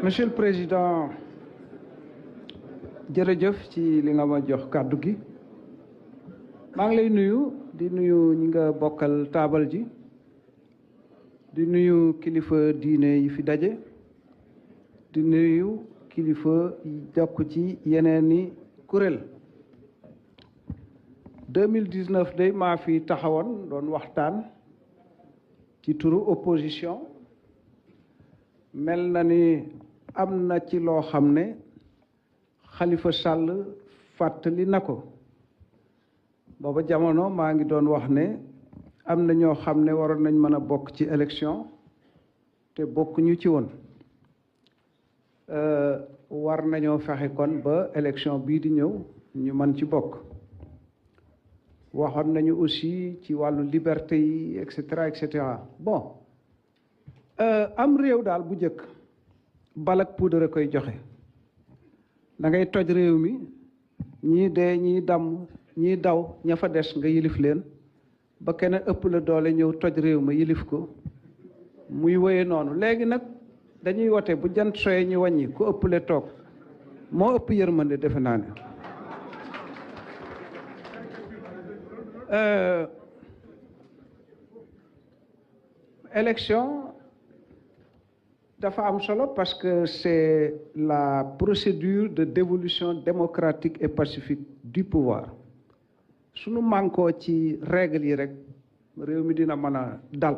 Monsieur le Président jërëjëf ci li nga ma jox kàddu gi maa ngi lay nuyu di nuyu ñi nga bokkal taabal ji di nuyu kilifa diine yi fi daje di nuyu kilifa yi jokk ci yeneeni kuréel 2019 day maa fi taxawoon doon waxtaan ci turu opposition mel na ni am na ci loo xam ne Khalifa Sall fàttali na ko booba jamono maa ngi doon wax ne am na ñoo xam ne waroon nañ mën a bokk ci élection te bokkuñu ci woon war nañoo fexe kon ba élection bii di ñëw ñu mën ci bokk waxoon nañu aussi ci wàllu liberté yi et cetera et cetera bon am réew daal bu njëkk balak puudar a koy joxe da ngay toj réew mi ñii dee ñii damm ñii daw ña fa des nga yilif leen ba keneen ëpp la doole ñëw toj réew ma yilif ko muy woye noonu léegi nag dañuy wote bu jant soye ñu wàññi ku ëpple toog moo ëpp yërmande defe naa ne élection dafa am solo parce que c'est la procédure de dévolution démocratique et pacifique du pouvoir suñu mànkoo ci règle yi rek réew mi dina mën a dal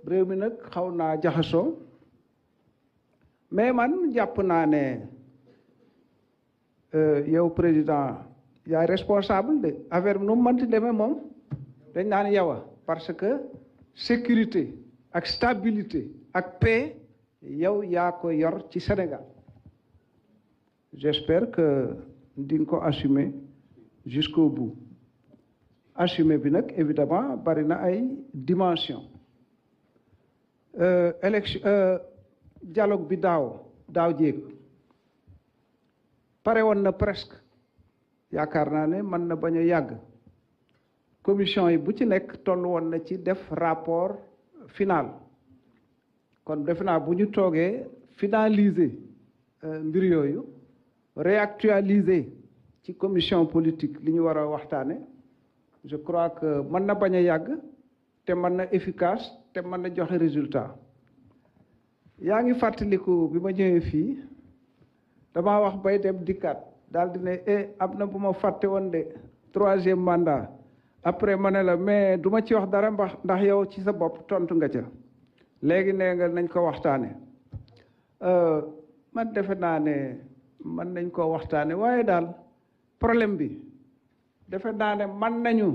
réew mi nag xaw naa jaxasoo mais man jàpp naa ne yow président yaay responsable de affaire bi nu mu mënti demee moom dañ naan yow parce que sécurité ak stabilité ak paix yow yaa ko yor ci Sénégal j'espère que di nga ko assumer jusqu'au bout assumer bi nag évidemment bari na ay dimension élection dialogue bi daaw jéeg pare woon na presque yaakaar naa ne mën na bañ a yàgg commission yi bu ci nekk toll woon na ci def rapport final kon defe naa bu ñu toogee finaliser mbir yooyu réactualiser ci commission politique li ñu war a waxtaane je crois que mën na bañ a yàgg te mën na efficace te mën na joxe résultat yaa ngi fàttaliku bi ma ñëwee fii damaa wax bay dem dikkaat daal di ne am na bu ma fàtte woon de 3e mandat après ma ne la mais du ma ci wax dara ndax yow ci sa bopp tontu nga ca léegi nee nga nañ ko waxtaane man defe naa ne mën nañ koo waxtaane waaye daal problème bi defe naa ne mën nañu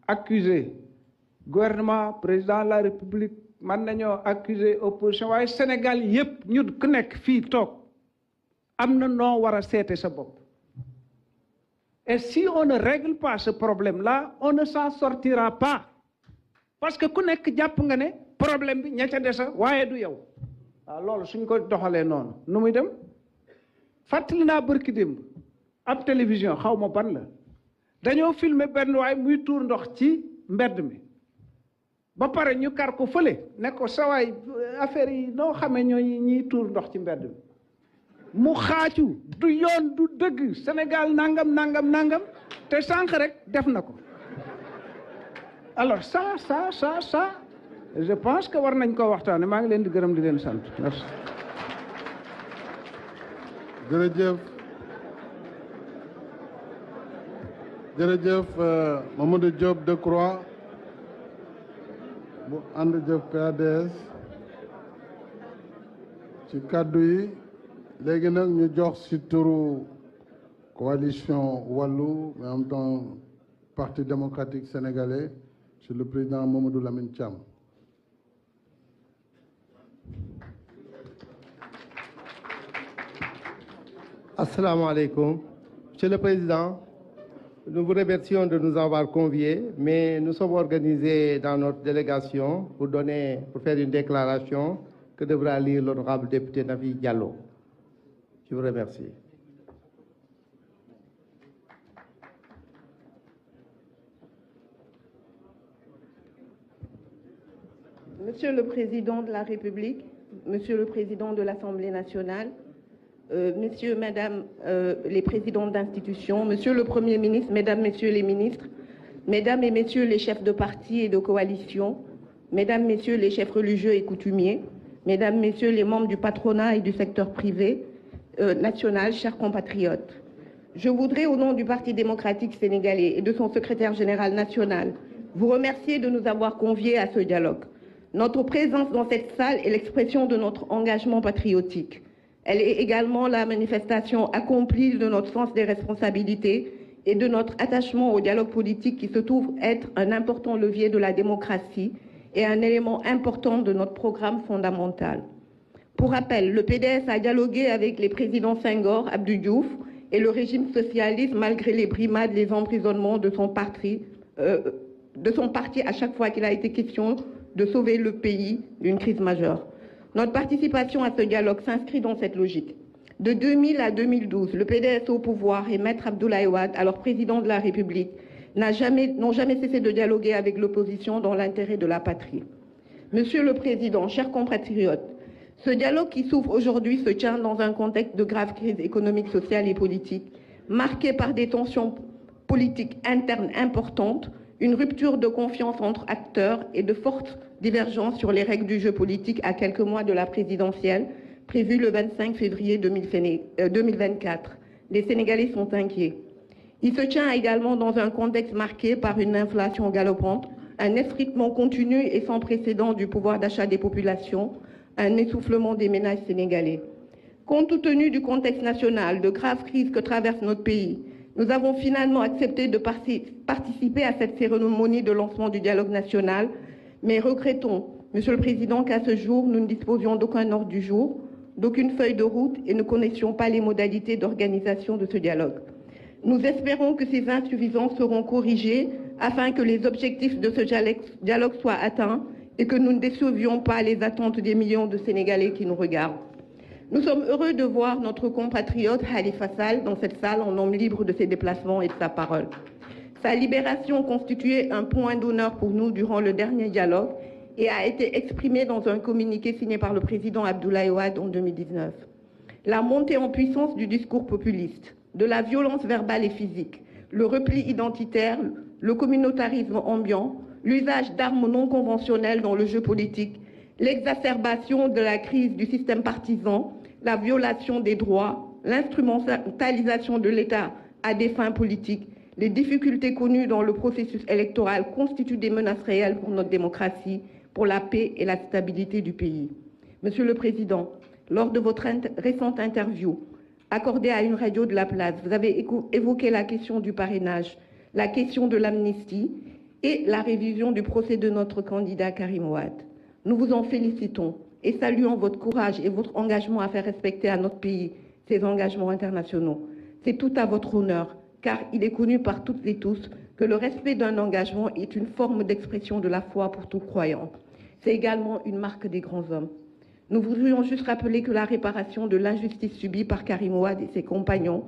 accuser gouvernement président de la république mën nañoo accuser opposition waaye Sénégal yépp ñu ku nekk fii toog am na noo war a seete sa bopp et si on ne règle pas ce problème-là on ne s'en sortira pas parce que ku nekk jàpp nga ne problème bi ña ca desa waaye du yow waaw loolu suñ ko doxalee noonu nu muy dem fàttali naa bërki démb ab télévision xaw ma ban la dañoo filmer benn waay muy tuur ndox ci mbedd mi ba pare ñu kar ko fële ne ko sa waay affaire yi noo xamee ñoo ñiy tuur ndox ci mbedd mi mu xaacu du yoon du dëgg Sénégal nangam nangam nangam te sànq rek def na ko alors ça je pense que war nañ koo waxtaane maa ngi leen di gërëm di leen sant merci. jërëjëf Mamadou Diop Decroix bu ànd jëf PADS ci kàddu yi léegi nag ñu jox ci turu coalition Wallu mais en même temps Parti démocratique sénégalais c'est le président Mamadou Lamine Thiam. Assalamu alaikum. Monsieur le Président, nous vous remercions de nous avoir conviés, mais nous sommes organisés dans notre délégation pour faire une déclaration que devra lire l'honorable député Nafi Diallo. Je vous remercie. Monsieur le Président de la République, Monsieur le Président de l'Assemblée nationale, Messieurs, Madame les présidents d'institutions, Monsieur le Premier ministre, Mesdames, Messieurs les ministres, Mesdames et Messieurs les chefs de parti et de coalition, Mesdames, Messieurs les chefs religieux et coutumiers, Mesdames, Messieurs les membres du patronat et du secteur privé national, chers compatriotes. Je voudrais, au nom du Parti démocratique sénégalais et de son secrétaire général national, vous remercier de nous avoir conviés à ce dialogue. Notre présence dans cette salle est l'expression de notre engagement patriotique. Elle est également la manifestation accomplie de notre sens des responsabilités et de notre attachement au dialogue politique qui se trouve être un important levier de la démocratie et un élément important de notre programme fondamental. Pour rappel, le PDS a dialogué avec les présidents Senghor, Abdou Diouf et le régime socialiste malgré les brimades, les emprisonnements de son parti à chaque fois qu'il a été question de sauver le pays d'une crise majeure. Notre participation à ce dialogue s'inscrit dans cette logique. De 2000 à 2012, le PDS au pouvoir et Maître Abdoulaye Wade, alors président de la République, n'ont jamais cessé de dialoguer avec l'opposition dans l'intérêt de la patrie. Monsieur le Président, chers compatriotes, ce dialogue qui s'ouvre aujourd'hui se tient dans un contexte de grave crise économique, sociale et politique, marqué par des tensions politiques internes importantes, une rupture de confiance entre acteurs et de fortes divergences sur les règles du jeu politique à quelques mois de la présidentielle, prévue le 25 février 2024. Les Sénégalais sont inquiets. Il se tient également dans un contexte marqué par une inflation galopante, un effritement continu et sans précédent du pouvoir d'achat des populations, un essoufflement des ménages sénégalais. Compte tenu du contexte national, de graves crises que traverse notre pays, nous avons finalement accepté de participer à cette cérémonie de lancement du dialogue national, mais regrettons, Monsieur le Président, qu'à ce jour, nous ne disposions d'aucun ordre du jour, d'aucune feuille de route et ne connaissions pas les modalités d'organisation de ce dialogue. Nous espérons que ces insuffisances seront corrigées afin que les objectifs de ce dialogue soient atteints et que nous ne décevions pas les attentes des millions de Sénégalais qui nous regardent. Nous sommes heureux de voir notre compatriote Khalifa Sall dans cette salle en homme libre de ses déplacements et de sa parole. Sa libération constituait un point d'honneur pour nous durant le dernier dialogue et a été exprimée dans un communiqué signé par le président Abdoulaye Wade en 2019. La montée en puissance du discours populiste, de la violence verbale et physique, le repli identitaire, le communautarisme ambiant, l'usage d'armes non conventionnelles dans le jeu politique, l'exacerbation de la crise du système partisan, la violation des droits, l'instrumentalisation de l'État à des fins politiques, les difficultés connues dans le processus électoral constituent des menaces réelles pour notre démocratie, pour la paix et la stabilité du pays. Monsieur le Président, lors de votre récente interview accordée à une radio de la place, vous avez évoqué la question du parrainage, la question de l'amnistie et la révision du procès de notre candidat Karim Wade. Nous vous en félicitons et saluons votre courage et votre engagement à faire respecter à notre pays ses engagements internationaux. C'est tout à votre honneur, car il est connu par toutes et tous que le respect d'un engagement est une forme d'expression de la foi pour tout croyant. C'est également une marque des grands hommes. Nous voudrions juste rappeler que la réparation de l'injustice subie par Karim Wade et ses compagnons